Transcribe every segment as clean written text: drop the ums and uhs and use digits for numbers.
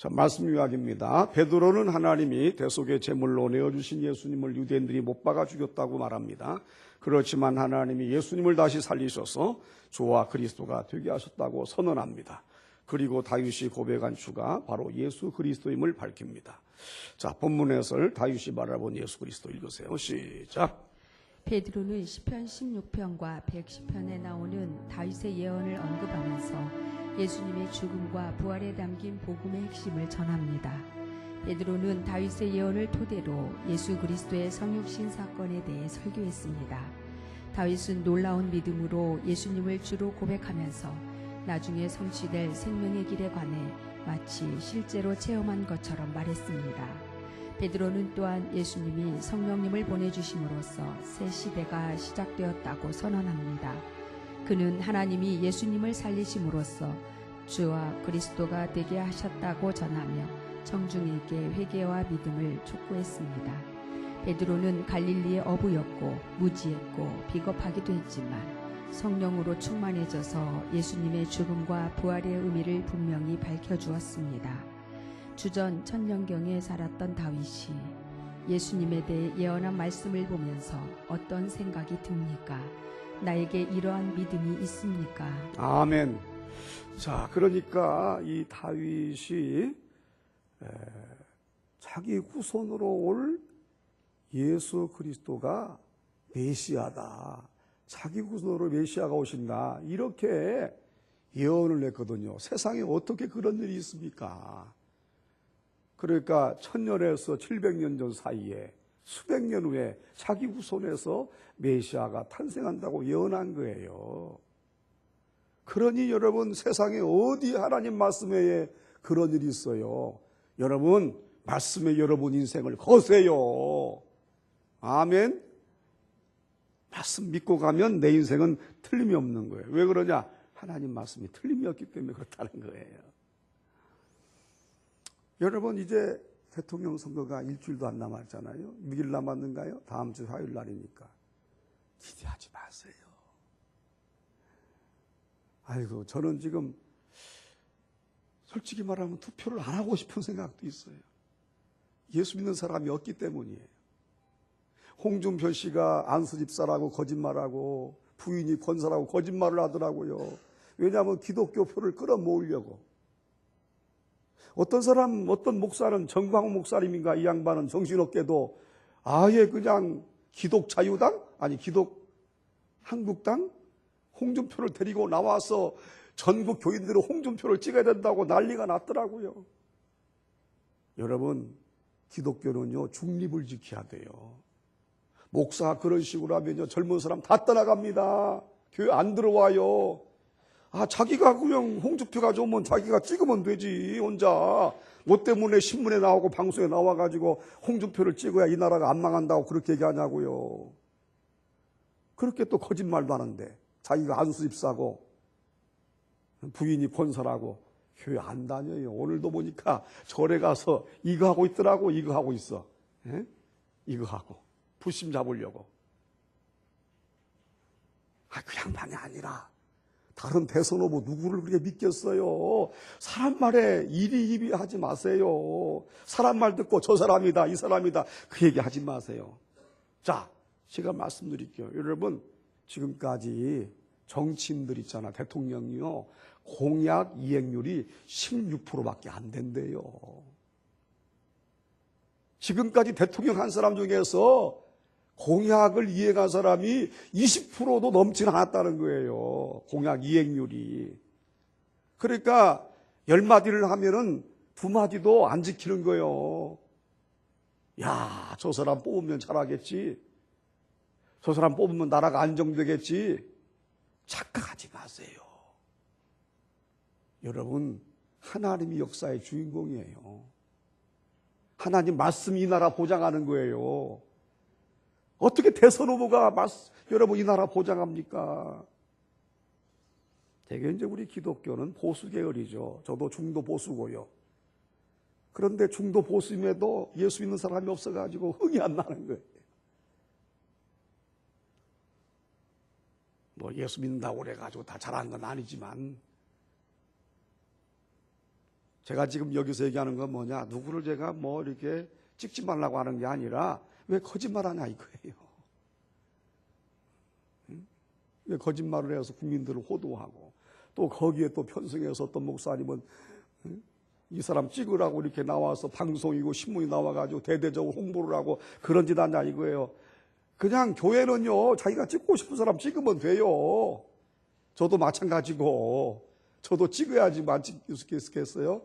자, 말씀 요약입니다. 베드로는 하나님이 대속의 제물로 내어주신 예수님을 유대인들이 못 박아 죽였다고 말합니다. 그렇지만 하나님이 예수님을 다시 살리셔서 주와 그리스도가 되게 하셨다고 선언합니다. 그리고 다윗이 고백한 주가 바로 예수 그리스도임을 밝힙니다. 자, 본문 해설 다윗이 바라본 예수 그리스도 읽으세요. 시작. 베드로는 시편 16편과 110편에 나오는 다윗의 예언을 언급하면서 예수님의 죽음과 부활에 담긴 복음의 핵심을 전합니다. 베드로는 다윗의 예언을 토대로 예수 그리스도의 성육신 사건에 대해 설교했습니다. 다윗은 놀라운 믿음으로 예수님을 주로 고백하면서 나중에 성취될 생명의 길에 관해 마치 실제로 체험한 것처럼 말했습니다. 베드로는 또한 예수님이 성령님을 보내주심으로써 새 시대가 시작되었다고 선언합니다. 그는 하나님이 예수님을 살리심으로써 주와 그리스도가 되게 하셨다고 전하며 청중에게 회개와 믿음을 촉구했습니다. 베드로는 갈릴리의 어부였고 무지했고 비겁하기도 했지만 성령으로 충만해져서 예수님의 죽음과 부활의 의미를 분명히 밝혀주었습니다. 주전 천년경에 살았던 다윗이 예수님에 대해 예언한 말씀을 보면서 어떤 생각이 듭니까? 나에게 이러한 믿음이 있습니까? 아멘. 자, 그러니까 이 다윗이 자기 후손으로 올 예수 그리스도가 메시아다. 자기 후손으로 메시아가 오신다. 이렇게 예언을 했거든요. 세상에 어떻게 그런 일이 있습니까? 그러니까 1000년에서 700년 전 사이에 수백 년 후에 자기 후손에서 메시아가 탄생한다고 예언한 거예요. 그러니 여러분, 세상에 어디 하나님 말씀에 그런 일이 있어요. 여러분, 말씀에 여러분 인생을 거세요. 아멘. 말씀 믿고 가면 내 인생은 틀림이 없는 거예요. 왜 그러냐? 하나님 말씀이 틀림이 없기 때문에 그렇다는 거예요. 여러분, 이제 대통령 선거가 일주일도 안 남았잖아요. 6일 남았는가요? 다음 주 화요일 날이니까. 기대하지 마세요. 아이고, 저는 지금 솔직히 말하면 투표를 안 하고 싶은 생각도 있어요. 예수 믿는 사람이 없기 때문이에요. 홍준표 씨가 안수 집사라고 거짓말하고 부인이 권사라고 거짓말을 하더라고요. 왜냐하면 기독교 표를 끌어모으려고. 어떤 사람, 어떤 목사는 정광훈 목사님인가 이 양반은 정신없게도 아예 그냥 기독자유당? 아니 기독한국당? 홍준표를 데리고 나와서 전국 교인들은 홍준표를 찍어야 된다고 난리가 났더라고요. 여러분, 기독교는요 중립을 지켜야 돼요. 목사가 그런 식으로 하면요 젊은 사람 다 떠나갑니다. 교회 안 들어와요. 아, 자기가 그냥 홍준표 가져오면 자기가 찍으면 되지. 혼자 뭐 때문에 신문에 나오고 방송에 나와가지고 홍준표를 찍어야 이 나라가 안 망한다고 그렇게 얘기하냐고요. 그렇게 또 거짓말도 하는데 자기가 안수 집사고 부인이 권사라고 교회 안 다녀요. 오늘도 보니까 절에 가서 이거 하고 있더라고. 이거 하고 있어. 에? 이거 하고 부심 잡으려고. 아, 그 양반이 아니라 다른 대선 후보 누구를 그렇게 믿겠어요. 사람 말에 이리 하지 마세요. 사람 말 듣고 저 사람이다 이 사람이다 그 얘기 하지 마세요. 자, 제가 말씀드릴게요. 여러분, 지금까지 정치인들 있잖아. 대통령이요 공약 이행률이 16%밖에 안 된대요. 지금까지 대통령 한 사람 중에서 공약을 이행한 사람이 20%도 넘지 않았다는 거예요. 공약 이행률이. 그러니까 10마디를 하면은 2마디도 안 지키는 거예요. 야, 저 사람 뽑으면 잘하겠지. 저 사람 뽑으면 나라가 안정되겠지. 착각하지 마세요. 여러분, 하나님이 역사의 주인공이에요. 하나님 말씀이 이 나라 보장하는 거예요. 어떻게 대선 후보가 여러분 이 나라 보장합니까? 되게 이제 우리 기독교는 보수 계열이죠. 저도 중도 보수고요. 그런데 중도 보수임에도 예수 믿는 사람이 없어가지고 흥이 안 나는 거예요. 뭐 예수 믿는다고 그래가지고 다 잘한 건 아니지만 제가 지금 여기서 얘기하는 건 뭐냐, 누구를 제가 뭐 이렇게 찍지 말라고 하는 게 아니라 왜 거짓말하냐 이거예요. 왜 거짓말을 해서 국민들을 호도하고 또 거기에 또 편성해서 어떤 목사님은 이 사람 찍으라고 이렇게 나와서 방송이고 신문이 나와가지고 대대적으로 홍보를 하고 그런 짓 하냐 이거예요. 그냥 교회는요, 자기가 찍고 싶은 사람 찍으면 돼요. 저도 마찬가지고 저도 찍어야지만 찍을 수 있겠어요?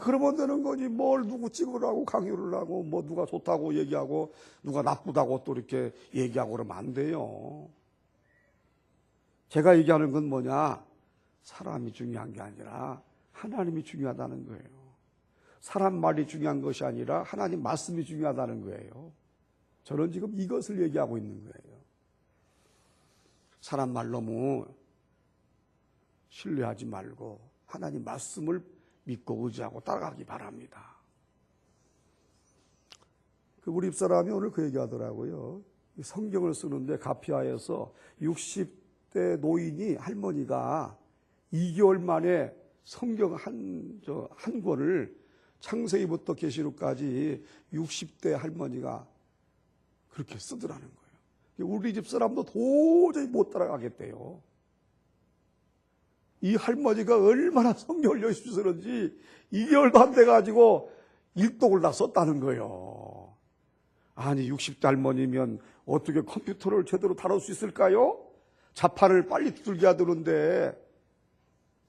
그러면 되는 거지. 뭘 누구 찍으라고 강요를 하고 뭐 누가 좋다고 얘기하고 누가 나쁘다고 또 이렇게 얘기하고 그러면 안 돼요. 제가 얘기하는 건 뭐냐, 사람이 중요한 게 아니라 하나님이 중요하다는 거예요. 사람 말이 중요한 것이 아니라 하나님 말씀이 중요하다는 거예요. 저는 지금 이것을 얘기하고 있는 거예요. 사람 말 너무 신뢰하지 말고 하나님 말씀을 믿고 의지하고 따라가기 바랍니다. 우리 집사람이 오늘 그 얘기하더라고요. 성경을 쓰는데 가피아에서 60대 노인이 할머니가 2개월 만에 성경 한 권을 창세기부터 계시록까지 60대 할머니가 그렇게 쓰더라는 거예요. 우리 집 사람도 도저히 못 따라가겠대요. 이 할머니가 얼마나 성경을 열심히 쓰는지 2개월도 안 돼가지고 일독을 다 썼다는 거예요. 아니 60대 할머니면 어떻게 컴퓨터를 제대로 다룰 수 있을까요? 자판을 빨리 두들겨 하드는데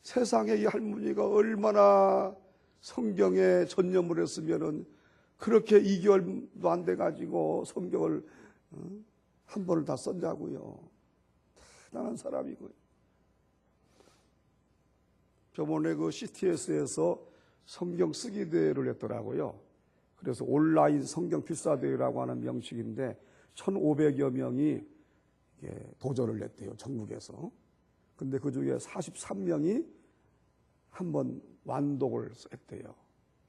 세상에 이 할머니가 얼마나 성경에 전념을 했으면은 그렇게 2개월도 안 돼가지고 성경을 한 번을 다 썼냐고요. 대단한 사람이고요. 저번에 그 CTS에서 성경 쓰기 대회를 했더라고요. 그래서 온라인 성경 필사대회라고 하는 명칭인데 1,500여 명이 도전을 했대요, 전국에서. 근데 그 중에 43명이 한 번 완독을 했대요.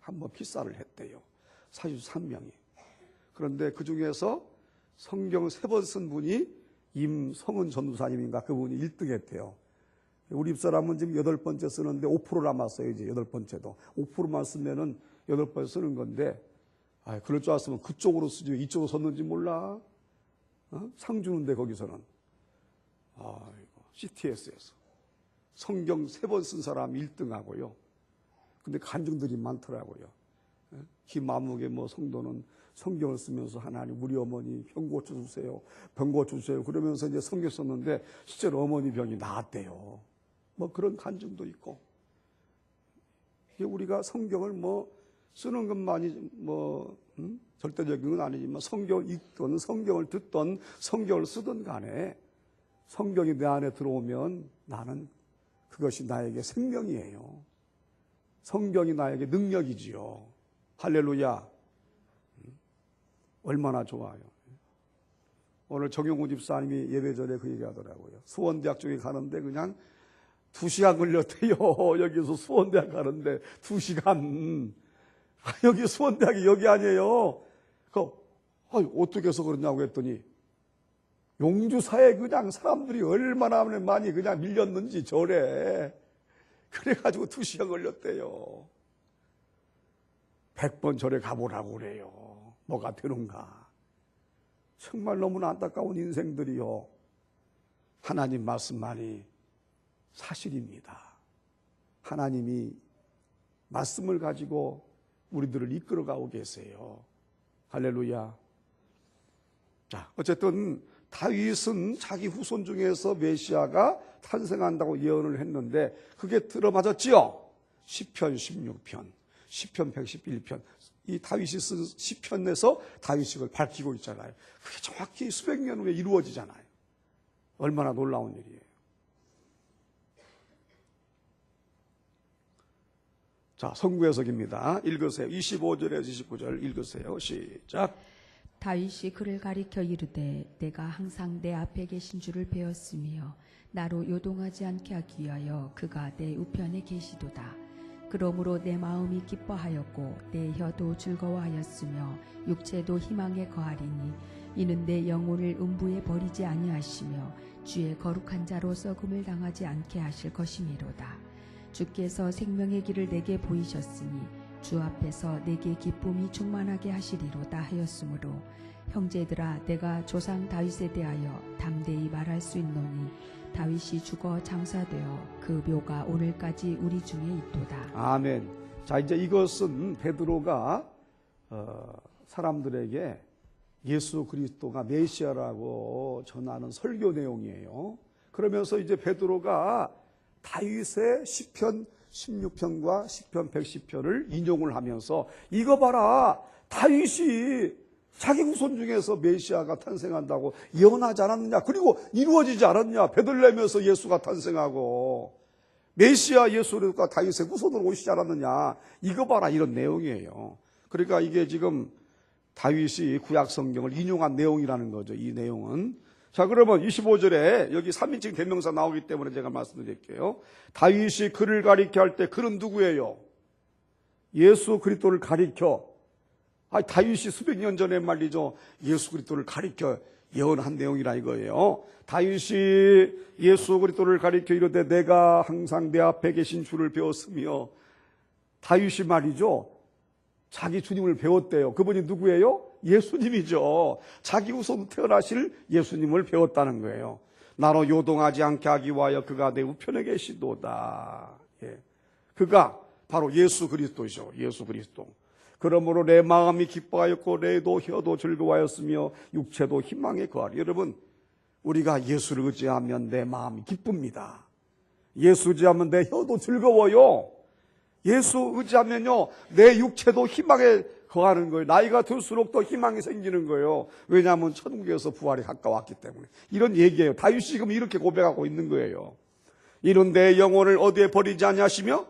한 번 필사를 했대요. 43명이. 그런데 그 중에서 성경을 3번 쓴 분이 임성은 전도사님인가 그분이 1등 했대요. 우리 집사람은 지금 8번째 쓰는데 5% 남았어요, 이제 8번째도. 5%만 쓰면은 8번 쓰는 건데, 그럴 줄 알았으면 그쪽으로 쓰지, 이쪽으로 썼는지 몰라. 상 주는데, 거기서는. CTS에서. 성경 3번 쓴 사람 1등 하고요. 근데 간증들이 많더라고요. 김아무개 성도는 성경을 쓰면서 하나님 우리 어머니 병 고쳐주세요. 병 고쳐주세요. 그러면서 이제 성경 썼는데 실제로 어머니 병이 나았대요. 그런 간증도 있고. 우리가 성경을 쓰는 것만이 절대적인 건 아니지만 성경을 읽던 성경을 듣던 성경을 쓰던 간에 성경이 내 안에 들어오면 나는 그것이 나에게 생명이에요. 성경이 나에게 능력이지요. 할렐루야. 얼마나 좋아요. 오늘 정용우 집사님이 예배 전에 그 얘기 하더라고요. 수원대학 쪽에 가는데 그냥 2시간 걸렸대요. 여기서 수원대학 가는데 2시간. 여기 수원대학이 여기 아니에요. 어떻게 해서 그러냐고 했더니 용주사에 그냥 사람들이 얼마나 많이 그냥 밀렸는지 절에. 그래가지고 2시간 걸렸대요. 100번 절에 가보라고 그래요. 뭐가 되는가. 정말 너무나 안타까운 인생들이요. 하나님 말씀만이 사실입니다. 하나님이 말씀을 가지고 우리들을 이끌어가고 계세요. 할렐루야. 자, 어쨌든 다윗은 자기 후손 중에서 메시아가 탄생한다고 예언을 했는데 그게 들어맞았지요. 시편 16편, 시편 111편. 이 다윗이 쓴 시편에서 다윗이 그걸 밝히고 있잖아요. 그게 정확히 수백 년 후에 이루어지잖아요. 얼마나 놀라운 일이에요. 자, 성구 해석입니다. 읽으세요. 25절에서 29절 읽으세요. 시작. 다윗이 그를 가리켜 이르되 내가 항상 내 앞에 계신 줄을 배웠으며 나로 요동하지 않게 하기 위하여 그가 내 우편에 계시도다. 그러므로 내 마음이 기뻐하였고 내 혀도 즐거워하였으며 육체도 희망에 거하리니 이는 내 영혼을 음부에 버리지 아니하시며 주의 거룩한 자로 썩음을 당하지 않게 하실 것이미로다. 주께서 생명의 길을 내게 보이셨으니 주 앞에서 내게 기쁨이 충만하게 하시리로다 하였으므로 형제들아 내가 조상 다윗에 대하여 담대히 말할 수 있노니 다윗이 죽어 장사되어 그 묘가 오늘까지 우리 중에 있도다. 아멘. 자, 이제 이것은 베드로가 사람들에게 예수 그리스도가 메시아라고 전하는 설교 내용이에요. 그러면서 이제 베드로가 다윗의 시편 16편과 시편 110편을 인용을 하면서 이거 봐라, 다윗이 자기 후손 중에서 메시아가 탄생한다고 예언하지 않았느냐, 그리고 이루어지지 않았냐, 베들레헴에서 예수가 탄생하고 메시아 예수가 다윗의 후손으로 오시지 않았느냐, 이거 봐라, 이런 내용이에요. 그러니까 이게 지금 다윗이 구약 성경을 인용한 내용이라는 거죠. 이 내용은. 자, 그러면 25절에 여기 3인칭 대명사 나오기 때문에 제가 말씀드릴게요. 다윗이 그를 가리켜 할 때 그는 누구예요? 예수 그리스도를 가리켜. 다윗이 수백 년 전에 말이죠. 예수 그리스도를 가리켜 예언한 내용이라 이거예요. 다윗이 예수 그리스도를 가리켜 이르되 내가 항상 내 앞에 계신 주를 배웠으며, 다윗이 말이죠. 자기 주님을 배웠대요. 그분이 누구예요? 예수님이죠. 자기 후손 태어나실 예수님을 배웠다는 거예요. 나로 요동하지 않게 하기 위하여 그가 내 우편에 계시도다. 예. 그가 바로 예수 그리스도죠. 예수 그리스도. 그러므로 내 마음이 기뻐하였고 내도 혀도 즐거워하였으며 육체도 희망에 거하리. 여러분, 우리가 예수를 의지하면 내 마음이 기쁩니다. 예수 의지하면 내 혀도 즐거워요. 예수 의지하면요, 내 육체도 희망에 거하는 거예요. 나이가 들수록 더 희망이 생기는 거예요. 왜냐하면 천국에서 부활이 가까웠기 때문에. 이런 얘기예요. 다윗이 지금 이렇게 고백하고 있는 거예요. 이런 내 영혼을 어디에 버리지 아니하시며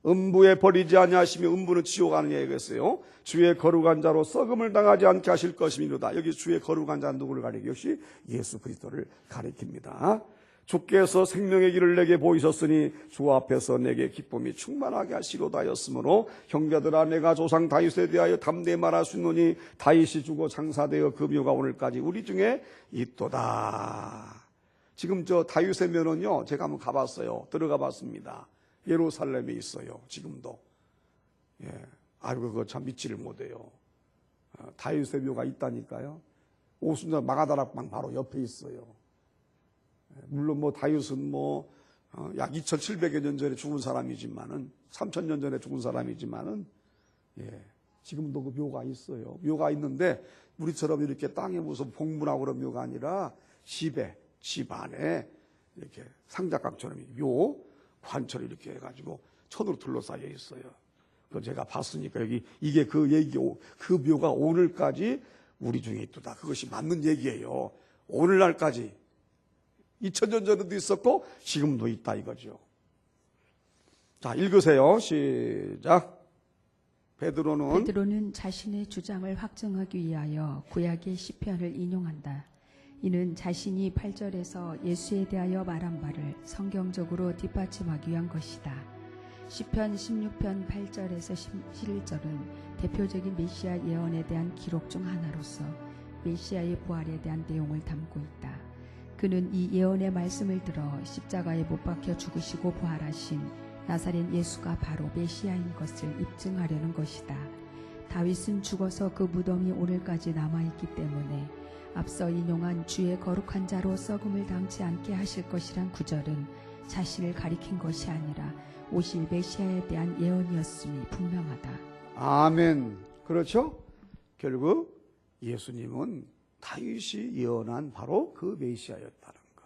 음부에 버리지 아니하시며, 음부는 지옥 하는 얘기겠어요. 주의 거룩한 자로 썩음을 당하지 않게 하실 것이미로다. 여기 주의 거룩한 자는 누구를 가리켜? 역시 예수 그리스도를 가리킵니다. 주께서 생명의 길을 내게 보이셨으니 주 앞에서 내게 기쁨이 충만하게 하시로다 하였으므로 형제들아 내가 조상 다윗에 대하여 담대히 말할 수 있노니 다윗이 죽어 장사되어 그 묘가 오늘까지 우리 중에 있도다. 지금 저 다윗의 묘는요, 제가 한번 가봤어요. 들어가 봤습니다. 예루살렘에 있어요. 지금도. 예. 아이고, 그거 참 믿지를 못해요. 다윗의 묘가 있다니까요. 오순절 마가다락방 바로 옆에 있어요. 물론 다윗은 약 2700여 년 전에 죽은 사람이지만은, 3000년 전에 죽은 사람이지만은, 예, 지금도 그 묘가 있어요. 묘가 있는데, 우리처럼 이렇게 땅에 무슨 봉분하고 그런 묘가 아니라, 집에, 집 안에, 이렇게 상자깡처럼 묘, 관처럼 이렇게 해가지고, 천으로 둘러싸여 있어요. 그거 제가 봤으니까 이게 그 얘기고, 그 묘가 오늘까지 우리 중에 있도다. 그것이 맞는 얘기예요. 오늘날까지. 2000년 전에도 있었고 지금도 있다 이거죠. 자, 읽으세요. 시작. 베드로는 자신의 주장을 확증하기 위하여 구약의 시편을 인용한다. 이는 자신이 8절에서 예수에 대하여 말한 바를 성경적으로 뒷받침하기 위한 것이다. 시편 16편 8절에서 11절은 대표적인 메시아 예언에 대한 기록 중 하나로서 메시아의 부활에 대한 내용을 담고 있다. 그는 이 예언의 말씀을 들어 십자가에 못 박혀 죽으시고 부활하신 나사렛 예수가 바로 메시아인 것을 입증하려는 것이다. 다윗은 죽어서 그 무덤이 오늘까지 남아있기 때문에 앞서 인용한 주의 거룩한 자로 썩음을 당치 않게 하실 것이란 구절은 자신을 가리킨 것이 아니라 오실 메시아에 대한 예언이었음이 분명하다. 아멘. 그렇죠? 결국 예수님은 다윗이 예언한 바로 그 메시아였다는 거.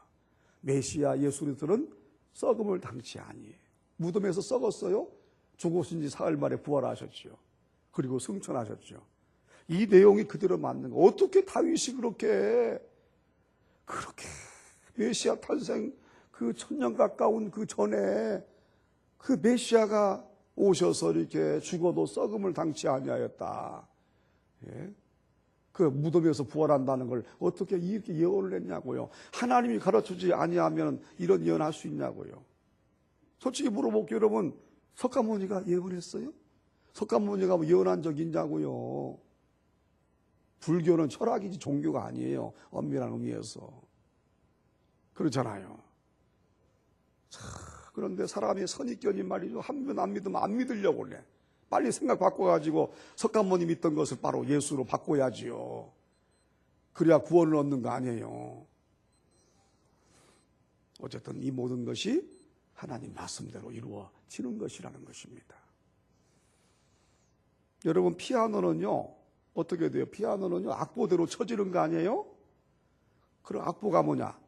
메시아 예수 그리스도는 썩음을 당치 아니에요. 무덤에서 썩었어요. 죽으신 지 사흘 만에 부활하셨죠. 그리고 승천하셨죠. 이 내용이 그대로 맞는 거. 어떻게 다윗이 그렇게 메시아 탄생 그 1000년 가까운 그 전에 그 메시아가 오셔서 이렇게 죽어도 썩음을 당치 아니하였다. 예? 그 무덤에서 부활한다는 걸 어떻게 이렇게 예언을 했냐고요. 하나님이 가르쳐주지 아니하면 이런 예언할 수 있냐고요. 솔직히 물어볼게요. 여러분, 석가모니가 예언했어요? 석가모니가 예언한 적 있냐고요. 불교는 철학이지 종교가 아니에요. 엄밀한 의미에서. 그렇잖아요. 참, 그런데 사람이 선입견이 말이죠. 한 번 안 믿으면 안 믿으려고 그래. 빨리 생각 바꿔가지고 석가모니 믿던 것을 바로 예수로 바꿔야지요. 그래야 구원을 얻는 거 아니에요. 어쨌든 이 모든 것이 하나님 말씀대로 이루어지는 것이라는 것입니다. 여러분, 피아노는요 어떻게 돼요? 피아노는요 악보대로 쳐지는 거 아니에요? 그럼 악보가 뭐냐?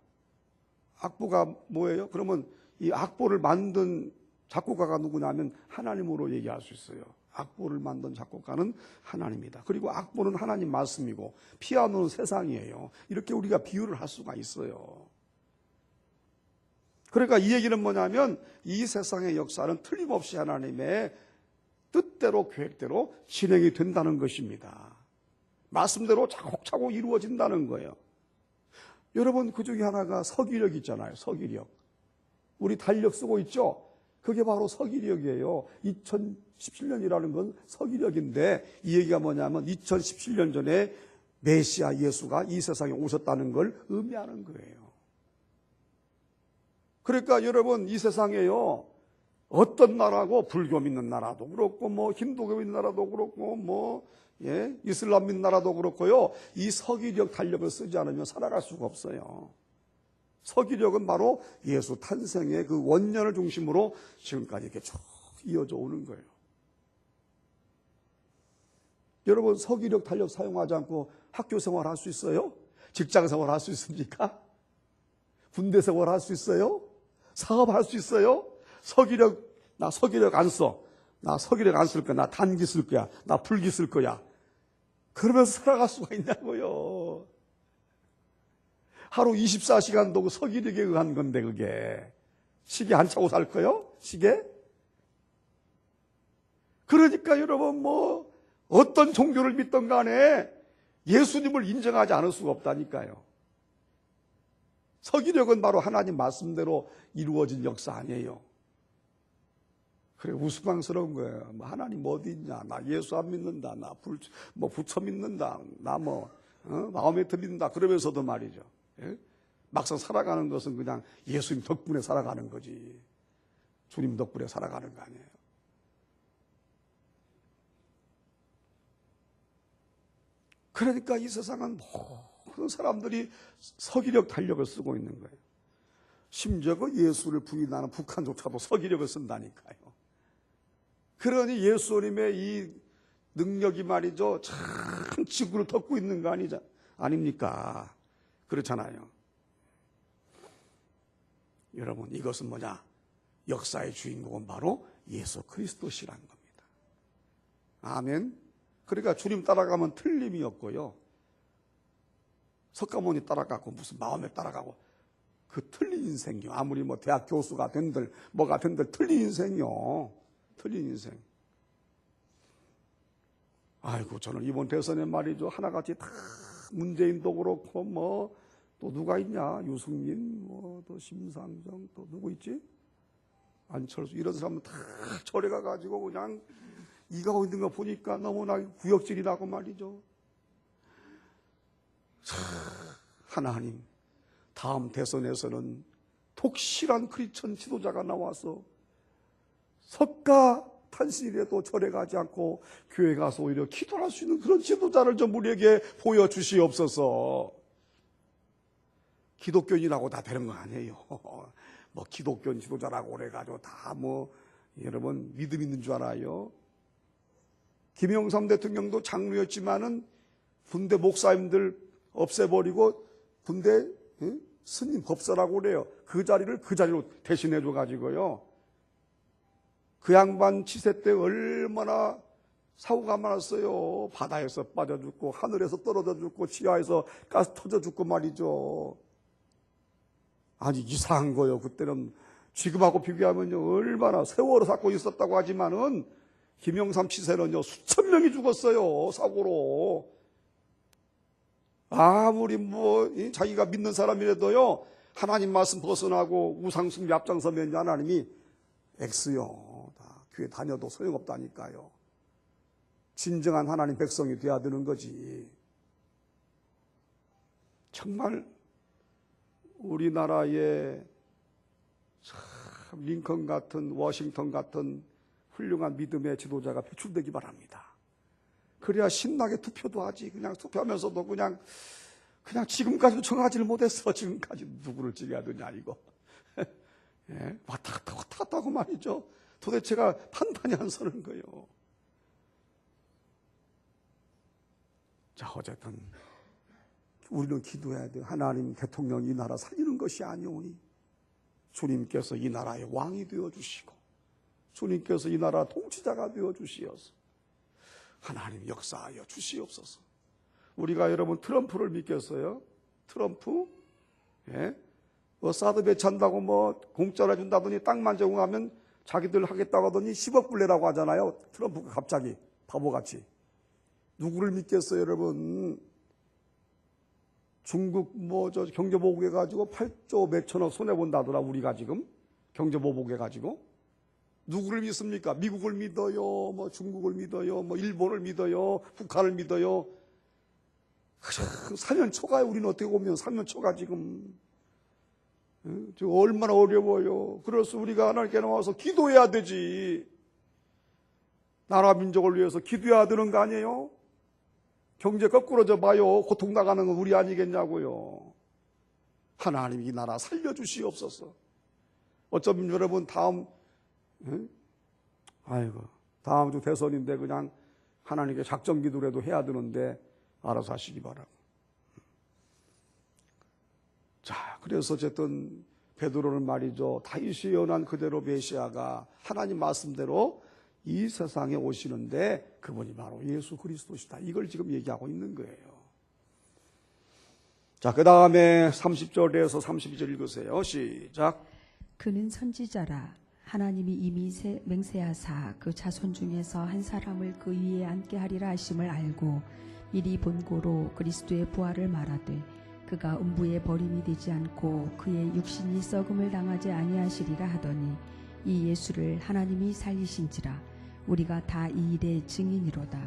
악보가 뭐예요? 그러면 이 악보를 만든 작곡가가 누구냐면 하나님으로 얘기할 수 있어요. 악보를 만든 작곡가는 하나님이다. 그리고 악보는 하나님 말씀이고 피아노는 세상이에요. 이렇게 우리가 비유를 할 수가 있어요. 그러니까 이 얘기는 뭐냐면 이 세상의 역사는 틀림없이 하나님의 뜻대로 계획대로 진행이 된다는 것입니다. 말씀대로 차곡차곡 이루어진다는 거예요. 여러분, 그 중에 하나가 서기력 있잖아요. 서기력. 우리 달력 쓰고 있죠? 그게 바로 서기력이에요. 2017년이라는 건 서기력인데 이 얘기가 뭐냐면 2017년 전에 메시아 예수가 이 세상에 오셨다는 걸 의미하는 거예요. 그러니까 여러분, 이 세상에요 어떤 나라고 불교 믿는 나라도 그렇고 뭐 힌두교 믿는 나라도 그렇고 뭐 이슬람 믿는 나라도 그렇고요. 이 서기력 달력을 쓰지 않으면 살아갈 수가 없어요. 서기력은 바로 예수 탄생의 그 원년을 중심으로 지금까지 이렇게 쭉 이어져 오는 거예요. 여러분, 서기력 달력 사용하지 않고 학교 생활 할 수 있어요? 직장 생활 할 수 있습니까? 군대 생활 할 수 있어요? 사업할 수 있어요? 나 서기력 안 써. 나 서기력 안 쓸 거야. 나 단기 쓸 거야. 나 불기 쓸 거야. 그러면서 살아갈 수가 있냐고요. 하루 24시간도 그 서기력에 의한 건데 그게. 시계 안 차고 살 거요? 시계? 그러니까 여러분 뭐 어떤 종교를 믿던 간에 예수님을 인정하지 않을 수가 없다니까요. 서기력은 바로 하나님 말씀대로 이루어진 역사 아니에요. 그래, 우스꽝스러운 거예요. 뭐 하나님 어디 있냐? 나 예수 안 믿는다. 나 부처 믿는다. 나 마호메트 믿는다. 그러면서도 말이죠. 예? 막상 살아가는 것은 그냥 예수님 덕분에 살아가는 거지. 주님 덕분에 살아가는 거 아니에요. 그러니까 이 세상은 모든 사람들이 서기력 달력을 쓰고 있는 거예요. 심지어 그 예수를 부인하는 북한조차도 서기력을 쓴다니까요. 그러니 예수님의 이 능력이 말이죠, 참 지구를 덮고 있는 거 아닙니까? 그렇잖아요. 여러분, 이것은 뭐냐? 역사의 주인공은 바로 예수 그리스도시란 겁니다. 아멘. 그러니까 주님 따라가면 틀림이 없고요. 석가모니 따라가고 무슨 마음에 따라가고 그 틀린 인생이요. 아무리 뭐 대학 교수가 된들 뭐가 된들 틀린 인생이요. 틀린 인생. 아이고, 저는 이번 대선에 말이죠, 하나같이 다 문재인도 그렇고 뭐 또 누가 있냐, 유승민, 뭐 또 심상정, 또 누구 있지, 안철수, 이런 사람들 다 절에 가가지고 그냥 이가 있는 거 보니까 너무나 구역질이 나고 말이죠. 하나님, 다음 대선에서는 독실한 크리스천 지도자가 나와서 석가 탄신이라도 절에 가지 않고 교회 가서 오히려 기도할 수 있는 그런 지도자를 좀 우리에게 보여주시옵소서. 기독교인이라고 다 되는 거 아니에요. 뭐 기독교인 지도자라고 그래가지고 다 뭐 여러분 믿음 있는 줄 알아요. 김영삼 대통령도 장로였지만은 군대 목사님들 없애버리고 군대 스님 법사라고 그래요. 그 자리로 대신해 줘가지고요. 그 양반 치세 때 얼마나 사고가 많았어요. 바다에서 빠져 죽고 하늘에서 떨어져 죽고 지하에서 가스 터져 죽고 말이죠. 아니 이상한 거예요. 그때는 지금하고 비교하면요 얼마나 세월호 사건이 있었다고 하지만은 김영삼 치세는요 수천 명이 죽었어요. 사고로. 아무리 뭐 자기가 믿는 사람이라도요 하나님 말씀 벗어나고 우상숭배 앞장서면 하나님이 X요. 다 교회 다녀도 소용없다니까요. 진정한 하나님 백성이 돼야 되는 거지. 정말 우리나라에 참 링컨 같은 워싱턴 같은 훌륭한 믿음의 지도자가 배출되기 바랍니다. 그래야 신나게 투표도 하지. 그냥 투표하면서도 그냥 지금까지도 정하지를 못했어. 지금까지 누구를 찍어야 되냐 이거. 예, 왔다 갔다 하고 말이죠. 도대체가 판단이 안 서는 거예요. 자, 어쨌든 우리는 기도해야 돼요. 하나님, 대통령이 이 나라 살리는 것이 아니오니 주님께서 이 나라의 왕이 되어주시고 주님께서 이 나라 통치자가 되어주시어서 하나님 역사하여 주시옵소서. 우리가 여러분 트럼프를 믿겠어요? 트럼프? 예? 사드 배치한다고 공짜로 해준다더니 땅만 제공하면 자기들 하겠다고 하더니 10억 불 내라고 하잖아요. 트럼프가 갑자기 바보같이. 누구를 믿겠어요, 여러분? 중국 경제보복해 가지고 8조 몇천억 손해본다더라, 우리가 지금. 경제보복해 가지고. 누구를 믿습니까? 미국을 믿어요, 중국을 믿어요, 일본을 믿어요, 북한을 믿어요. 사면초가요, 우리는 어떻게 보면 사면초가 지금. 지금 얼마나 어려워요. 그래서 우리가 하나님께 나와서 기도해야 되지. 나라 민족을 위해서 기도해야 되는 거 아니에요? 경제 거꾸로져 봐요. 고통 나가는 건 우리 아니겠냐고요. 하나님 이 나라 살려주시옵소서. 어쩌면 여러분 다음 주 대선인데 그냥 하나님께 작정 기도라도 해야 되는데 알아서 하시기 바라고. 자, 그래서 어쨌든 베드로는 말이죠. 다윗이 예언한 그대로 메시아가 하나님 말씀대로 이 세상에 오시는데 그분이 바로 예수 그리스도시다. 이걸 지금 얘기하고 있는 거예요. 자, 그 다음에 30절에서 32절 읽으세요. 시작. 그는 선지자라. 하나님이 이미 맹세하사 그 자손 중에서 한 사람을 그 위에 앉게 하리라 하심을 알고 미리 본고로 그리스도의 부활을 말하되 그가 음부에 버림이 되지 않고 그의 육신이 썩음을 당하지 아니하시리라 하더니 이 예수를 하나님이 살리신지라. 우리가 다 이 일의 증인이로다.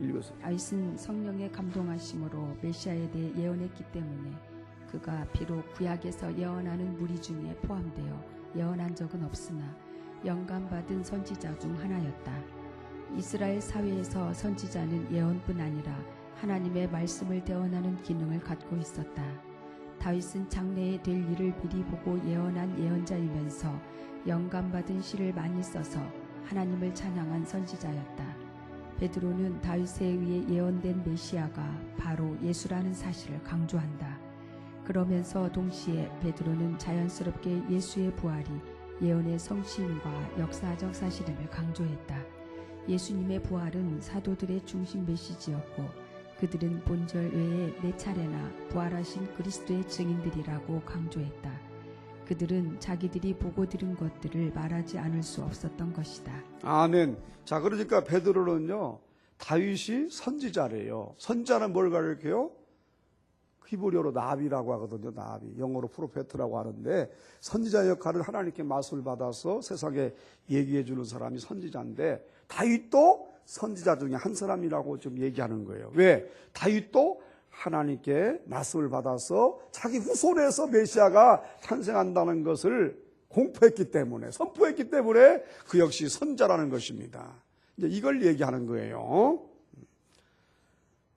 읽으세요. 다윗은 성령의 감동하심으로 메시아에 대해 예언했기 때문에 그가 비록 구약에서 예언하는 무리 중에 포함되어 예언한 적은 없으나 영감받은 선지자 중 하나였다. 이스라엘 사회에서 선지자는 예언뿐 아니라 하나님의 말씀을 대언하는 기능을 갖고 있었다. 다윗은 장래에 될 일을 미리 보고 예언한 예언자이면서 영감받은 시를 많이 써서 하나님을 찬양한 선지자였다. 베드로는 다윗에 의해 예언된 메시아가 바로 예수라는 사실을 강조한다. 그러면서 동시에 베드로는 자연스럽게 예수의 부활이 예언의 성취임과 역사적 사실임을 강조했다. 예수님의 부활은 사도들의 중심 메시지였고 그들은 본절 외에 4차례나 부활하신 그리스도의 증인들이라고 강조했다. 그들은 자기들이 보고 들은 것들을 말하지 않을 수 없었던 것이다. 아멘. 자, 그러니까 베드로는요, 다윗이 선지자래요. 선지자는 뭘 가르쳐요? 히브리어로 나비라고 하거든요. 나비. 영어로 프로페트라고 하는데 선지자 역할을 하나님께 말씀을 받아서 세상에 얘기해 주는 사람이 선지자인데 다윗도 선지자 중에 한 사람이라고 좀 얘기하는 거예요. 왜? 다윗도 하나님께 말씀을 받아서 자기 후손에서 메시아가 탄생한다는 것을 공포했기 때문에, 선포했기 때문에 그 역시 선자라는 것입니다. 이제 이걸 얘기하는 거예요.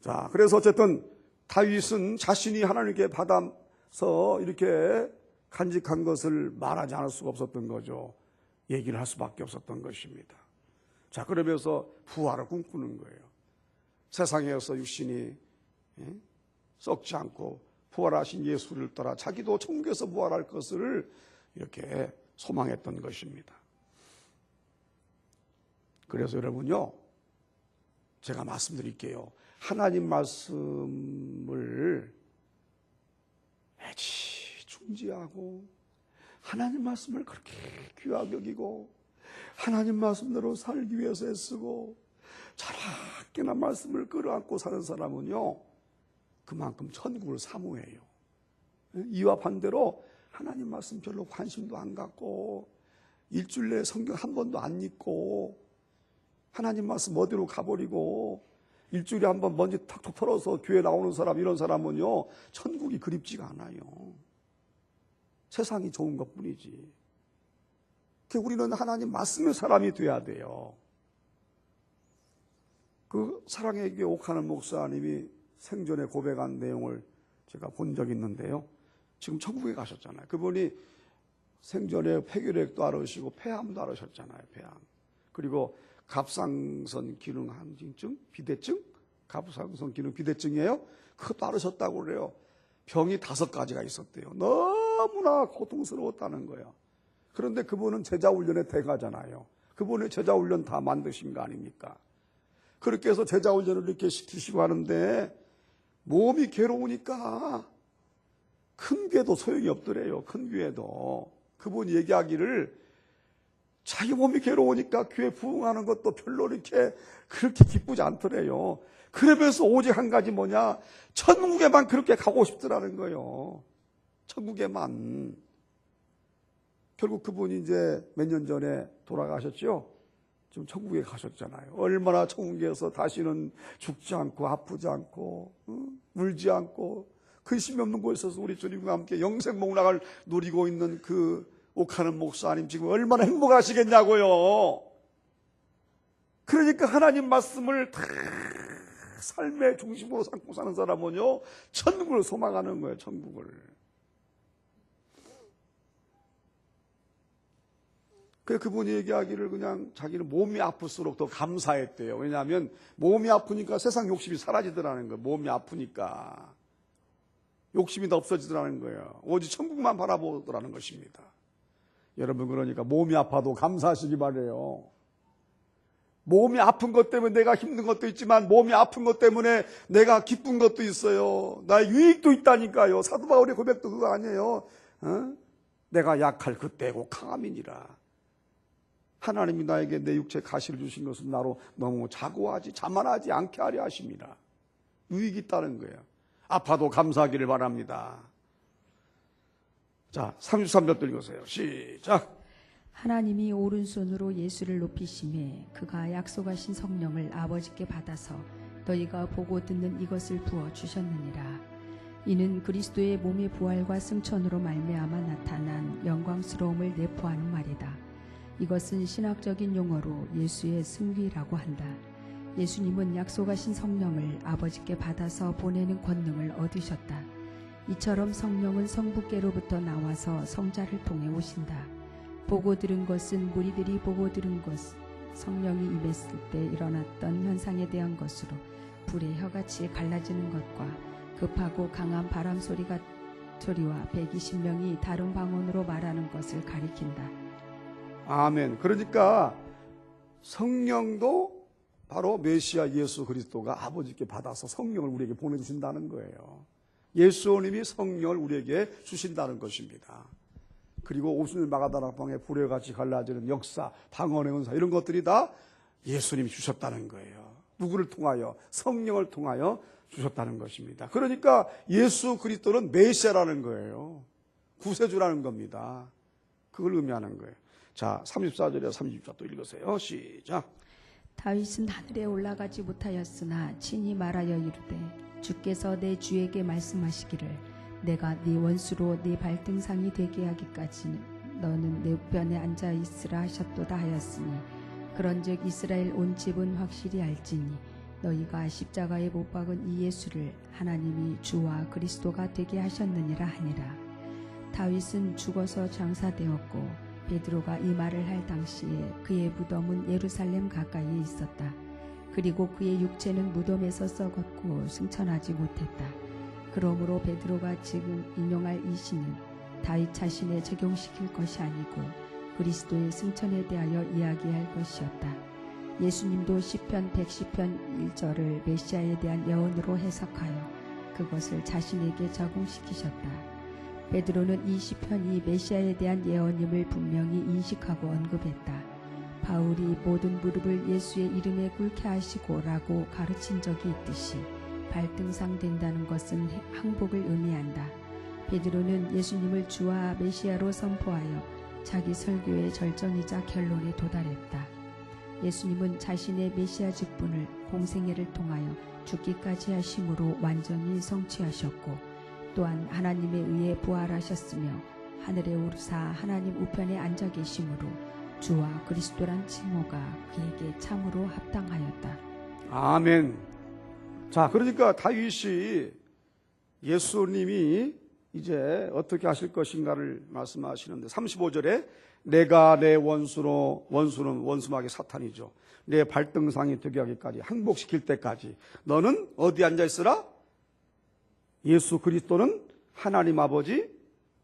자, 그래서 어쨌든 다윗은 자신이 하나님께 받아서 이렇게 간직한 것을 말하지 않을 수가 없었던 거죠. 얘기를 할 수밖에 없었던 것입니다. 자, 그러면서 부활을 꿈꾸는 거예요. 세상에서 육신이 썩지 않고 부활하신 예수를 따라 자기도 천국에서 부활할 것을 이렇게 소망했던 것입니다. 그래서 여러분요, 제가 말씀드릴게요. 하나님 말씀을 매지 중지하고 하나님 말씀을 그렇게 귀하게 여기고 하나님 말씀대로 살기 위해서 애쓰고 자라깨나 말씀을 끌어안고 사는 사람은요, 그만큼 천국을 사모해요. 이와 반대로 하나님 말씀 별로 관심도 안 갖고 일주일 내에 성경 한 번도 안 읽고 하나님 말씀 어디로 가버리고 일주일에 한 번 먼지 탁탁 털어서 교회 나오는 사람, 이런 사람은요, 천국이 그립지가 않아요. 세상이 좋은 것뿐이지. 우리는 하나님 말씀의 사람이 돼야 돼요. 그 사랑의 교회 옥하는 목사님이 생전에 고백한 내용을 제가 본 적이 있는데요. 지금 천국에 가셨잖아요. 그분이 생전에 폐결핵도 앓으시고 폐암도 앓으셨잖아요. 폐암. 그리고 갑상선 기능 항진증, 비대증, 갑상선 기능 비대증이에요. 그것도 앓으셨다고 그래요. 병이 5가지가 있었대요. 너무나 고통스러웠다는 거예요. 그런데 그분은 제자훈련의 대가잖아요. 그분의 제자훈련 다 만드신 거 아닙니까? 그렇게 해서 제자훈련을 이렇게 시키시고 하는데 몸이 괴로우니까 큰 교회도 소용이 없더래요. 큰 교회도. 그분이 얘기하기를 자기 몸이 괴로우니까 교회 부흥하는 것도 별로 이렇게 그렇게 기쁘지 않더래요. 그러면서 오직 한 가지 뭐냐? 천국에만 그렇게 가고 싶더라는 거예요. 천국에만. 결국 그분이 이제 몇 년 전에 돌아가셨죠? 지금 천국에 가셨잖아요. 얼마나 천국에서 다시는 죽지 않고 아프지 않고 울지 않고 근심이 없는 곳에서 우리 주님과 함께 영생 목락을 누리고 있는 그 옥하는 목사님 지금 얼마나 행복하시겠냐고요. 그러니까 하나님 말씀을 다 삶의 중심으로 삼고 사는 사람은요 천국을 소망하는 거예요. 천국을. 그분이 얘기하기를 그냥 자기는 몸이 아플수록 더 감사했대요. 왜냐하면 몸이 아프니까 세상 욕심이 사라지더라는 거예요. 몸이 아프니까 욕심이 더 없어지더라는 거예요. 오직 천국만 바라보더라는 것입니다. 여러분 그러니까 몸이 아파도 감사하시기 바라요. 몸이 아픈 것 때문에 내가 힘든 것도 있지만 몸이 아픈 것 때문에 내가 기쁜 것도 있어요. 나의 유익도 있다니까요. 사도 바울의 고백도 그거 아니에요. 내가 약할 그때고 강함이니라. 하나님이 나에게 내 육체 가시를 주신 것은 나로 너무 자고하지 자만하지 않게 하려 하십니다. 유익이 있다는 거예요. 아파도 감사하기를 바랍니다. 자, 33절 읽으세요. 시작. 하나님이 오른손으로 예수를 높이심에 그가 약속하신 성령을 아버지께 받아서 너희가 보고 듣는 이것을 부어 주셨느니라. 이는 그리스도의 몸의 부활과 승천으로 말미암아 나타난 영광스러움을 내포하는 말이다. 이것은 신학적인 용어로 예수의 승귀라고 한다. 예수님은 약속하신 성령을 아버지께 받아서 보내는 권능을 얻으셨다. 이처럼 성령은 성부께로부터 나와서 성자를 통해 오신다. 보고 들은 것은 무리들이 보고 들은 것, 성령이 임했을 때 일어났던 현상에 대한 것으로 불의 혀같이 갈라지는 것과 급하고 강한 바람 소리와 120명이 다른 방언으로 말하는 것을 가리킨다. 아멘. 그러니까 성령도 바로 메시아 예수 그리스도가 아버지께 받아서 성령을 우리에게 보내주신다는 거예요. 예수님이 성령을 우리에게 주신다는 것입니다. 그리고 오순절 마가다락방에 불에 같이 갈라지는 역사, 방언의 은사 이런 것들이 다 예수님이 주셨다는 거예요. 누구를 통하여? 성령을 통하여 주셨다는 것입니다. 그러니까 예수 그리스도는 메시아라는 거예요. 구세주라는 겁니다. 그걸 의미하는 거예요. 자, 34절에 30절 또 읽으세요. 시작. 다윗은 하늘에 올라가지 못하였으나 친히 말하여 이르되 주께서 내 주에게 말씀하시기를 내가 네 원수로 네 발등상이 되게 하기까지 너는 내 우편에 앉아 있으라 하셨도다 하였으니 그런즉 이스라엘 온 집은 확실히 알지니 너희가 십자가에 못 박은 이 예수를 하나님이 주와 그리스도가 되게 하셨느니라 하니라. 다윗은 죽어서 장사되었고 베드로가 이 말을 할 당시에 그의 무덤은 예루살렘 가까이에 있었다. 그리고 그의 육체는 무덤에서 썩었고 승천하지 못했다. 그러므로 베드로가 지금 인용할 이 시는 다윗 자신에 적용시킬 것이 아니고 그리스도의 승천에 대하여 이야기할 것이었다. 예수님도 시편 110편 1절을 메시아에 대한 예언으로 해석하여 그것을 자신에게 적용시키셨다. 베드로는 이 시편이 메시아에 대한 예언임을 분명히 인식하고 언급했다. 바울이 모든 무릎을 예수의 이름에 꿇게 하시고 라고 가르친 적이 있듯이 발등상 된다는 것은 항복을 의미한다. 베드로는 예수님을 주와 메시아로 선포하여 자기 설교의 절정이자 결론에 도달했다. 예수님은 자신의 메시아 직분을 공생애를 통하여 죽기까지 하심으로 완전히 성취하셨고 또한 하나님에 의해 부활하셨으며 하늘에 오르사 하나님 우편에 앉아 계심으로 주와 그리스도란 칭호가 그에게 참으로 합당하였다. 아멘. 자, 그러니까 다윗이 예수님이 이제 어떻게 하실 것인가를 말씀하시는데 35절에 내가 내 원수는 원수마귀 사탄이죠. 내 발등상이 되게 하기까지 항복시킬 때까지 너는 어디 앉아있으라? 예수 그리스도는 하나님 아버지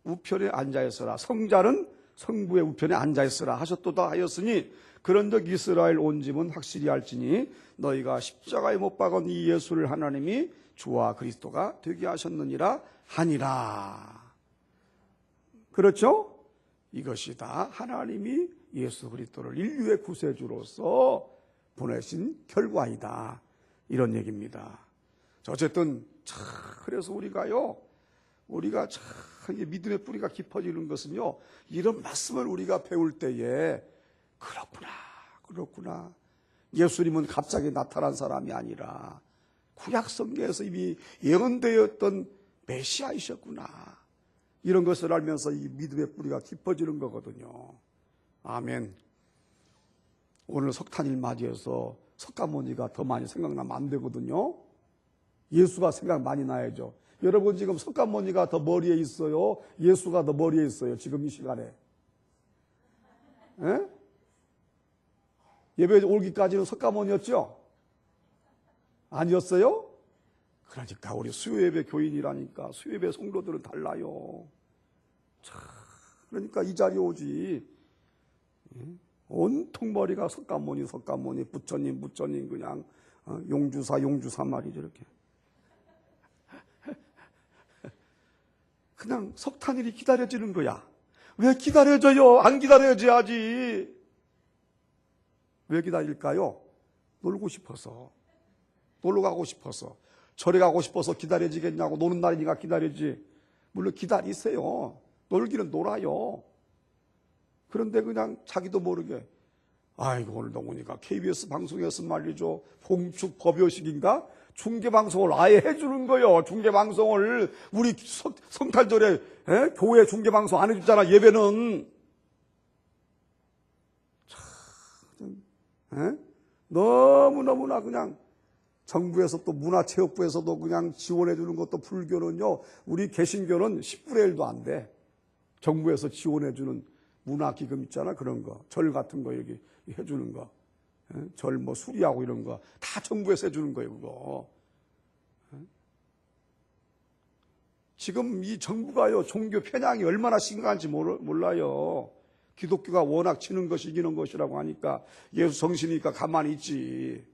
우편에 앉아있으라. 성자는 성부의 우편에 앉아있으라 하셨도다 하였으니 그런즉 이스라엘 온 집은 확실히 알지니 너희가 십자가에 못 박은 이 예수를 하나님이 주와 그리스도가 되게 하셨느니라 하니라. 그렇죠? 이것이 다 하나님이 예수 그리스도를 인류의 구세주로서 보내신 결과이다. 이런 얘기입니다. 어쨌든 그래서 우리가 참 믿음의 뿌리가 깊어지는 것은요, 이런 말씀을 우리가 배울 때에 그렇구나. 예수님은 갑자기 나타난 사람이 아니라 구약 성경에서 이미 예언되었던 메시아이셨구나. 이런 것을 알면서 이 믿음의 뿌리가 깊어지는 거거든요. 아멘. 오늘 석탄일 맞이해서 석가모니가 더 많이 생각나면 안 되거든요. 예수가 생각 많이 나야죠. 여러분 지금 석가모니가 더 머리에 있어요? 예수가 더 머리에 있어요? 지금 이 시간에. 예? 예배 올기까지는 석가모니였죠? 아니었어요? 그러니까 우리 수요예배 교인이라니까 수요예배 성도들은 달라요. 그러니까 이 자리에 오지. 온통 머리가 석가모니 부처님 그냥 용주사 말이죠. 이렇게 그냥 석탄일이 기다려지는 거야. 왜 기다려져요? 안 기다려져야지. 왜 기다릴까요? 놀고 싶어서, 놀러 가고 싶어서, 절에 가고 싶어서 기다려지겠냐고. 노는 날이니까 기다려지. 물론 기다리세요. 놀기는 놀아요. 그런데 그냥 자기도 모르게 아이고 오늘 너무니까 KBS 방송에서 말이죠, 봉축 법요식인가 중계방송을 아예 해주는 거예요. 중계방송을 우리 성탄절에 교회 중계방송 안 해주잖아. 예배는 너무너무나 그냥 정부에서 또 문화체육부에서도 그냥 지원해 주는 것도, 불교는요, 우리 개신교는 10분의 1도 안 돼. 정부에서 지원해 주는 문화기금 있잖아. 그런 거, 절 같은 거 여기 해주는 거, 절 뭐 수리하고 이런 거 다 정부에서 해주는 거예요. 그거 지금 이 정부가요, 종교 편향이 얼마나 심각한지 몰라요. 기독교가 워낙 치는 것이 이기는 것이라고 하니까 예수 정신이니까 가만히 있지.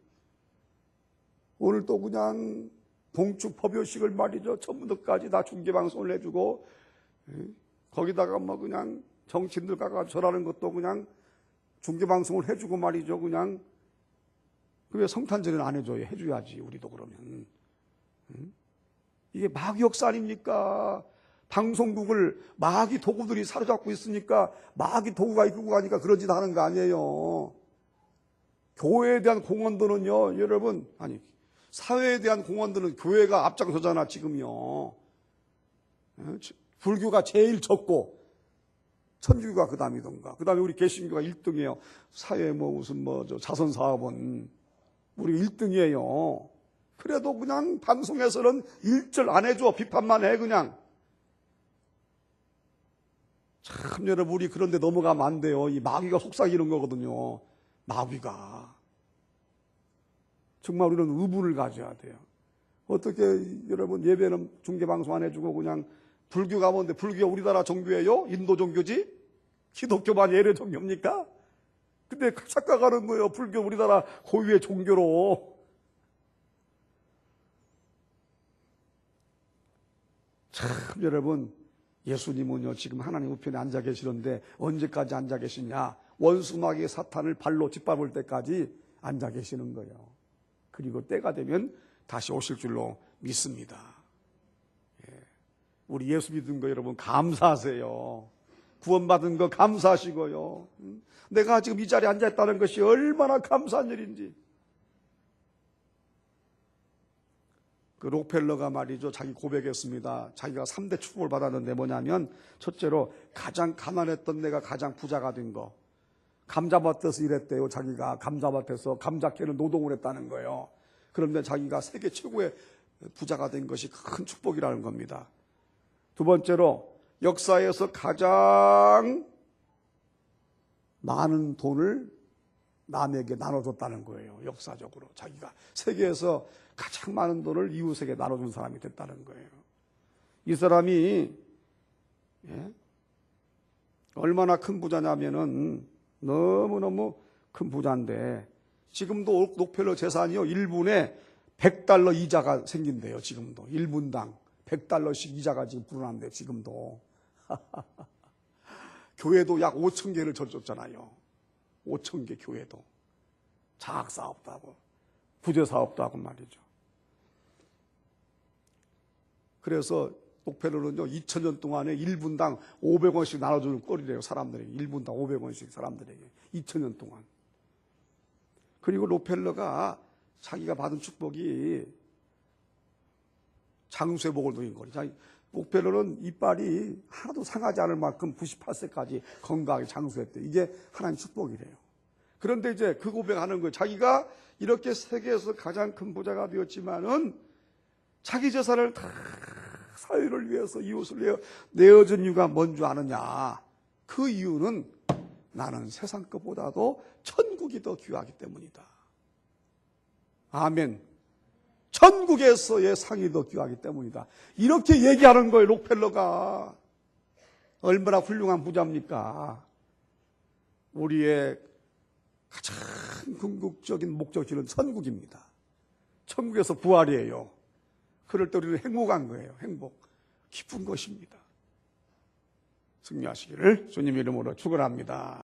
오늘 또 그냥 봉축 법요식을 말이죠, 처음부터까지 다 중계방송을 해주고, 거기다가 뭐 그냥 정치인들 가서 절하는 것도 그냥 중계방송을 해주고 말이죠. 그냥 왜 성탄절은 안 해줘요? 해줘야지 우리도. 그러면 이게 마귀 역사 아닙니까? 방송국을 마귀 도구들이 사로잡고 있으니까 마귀 도구가 이끌고 가니까 그런 짓 하는 거 아니에요. 교회에 대한 공헌들은요, 여러분, 아니 사회에 대한 공헌들은 교회가 앞장서잖아 지금요. 불교가 제일 적고 천주교가 그 다음이던가. 그 다음에 우리 개신교가 1등이에요. 사회 무슨 자선사업은 우리 1등이에요. 그래도 그냥 방송에서는 일절 안 해줘. 비판만 해 그냥. 참 여러분, 우리 그런데 넘어가면 안 돼요. 이 마귀가 속삭이는 거거든요. 마귀가. 정말 우리는 의분을 가져야 돼요. 어떻게 여러분 예배는 중계방송 안 해주고 그냥 불교 가면, 불교가 우리나라 종교예요? 인도 종교지? 기독교만 예외 종교입니까? 근데 착각하는 거예요. 불교 우리나라 고유의 종교로. 참 여러분, 예수님은요 지금 하나님 우편에 앉아 계시는데 언제까지 앉아 계시냐? 원수마귀 사탄을 발로 짓밟을 때까지 앉아 계시는 거예요. 그리고 때가 되면 다시 오실 줄로 믿습니다. 우리 예수 믿은 거 여러분 감사하세요. 구원받은 거 감사하시고요. 내가 지금 이 자리에 앉아있다는 것이 얼마나 감사한 일인지. 그 록펠러가 말이죠, 자기 고백했습니다. 자기가 3대 축복을 받았는데 뭐냐면, 첫째로 가장 가난했던 내가 가장 부자가 된 거. 감자밭에서 일했대요. 자기가 감자밭에서 감자 캐는 노동을 했다는 거예요. 그런데 자기가 세계 최고의 부자가 된 것이 큰 축복이라는 겁니다. 두 번째로 역사에서 가장 많은 돈을 남에게 나눠줬다는 거예요. 역사적으로 자기가 세계에서 가장 많은 돈을 이웃에게 나눠준 사람이 됐다는 거예요. 이 사람이 얼마나 큰 부자냐면은 너무너무 큰 부자인데 지금도 록펠러 재산이요 1분에 $100 이자가 생긴대요. 지금도 1분당 $100씩 이자가 지금 불어난대요. 지금도 교회도 약 5,000개를 져줬잖아요. 5,000개 교회도 장학사업도 하고 부재사업도 하고 말이죠. 그래서 록펠러는요 2000년 동안에 1분당 500원씩 나눠주는 꼴이래요. 사람들에게 1분당 500원씩 사람들에게 2000년 동안. 그리고 록펠러가 자기가 받은 축복이 장수의 복을 누린 거죠. 록펠러는 이빨이 하나도 상하지 않을 만큼 98세까지 건강하게 장수했대요. 이게 하나님 축복이래요. 그런데 이제 그 고백하는 거예요. 자기가 이렇게 세계에서 가장 큰 부자가 되었지만은 자기 재산을 다 사회를 위해서 이웃을 위해 내어준 이유가 뭔 줄 아느냐. 그 이유는 나는 세상 것보다도 천국이 더 귀하기 때문이다. 아멘. 천국에서의 상이 더 귀하기 때문이다. 이렇게 얘기하는 거예요. 록펠러가. 얼마나 훌륭한 부자입니까? 우리의 가장 궁극적인 목적지는 천국입니다. 천국에서 부활이에요. 그럴 때 우리는 행복한 거예요. 행복. 기쁜 것입니다. 승리하시기를 주님 이름으로 축원합니다.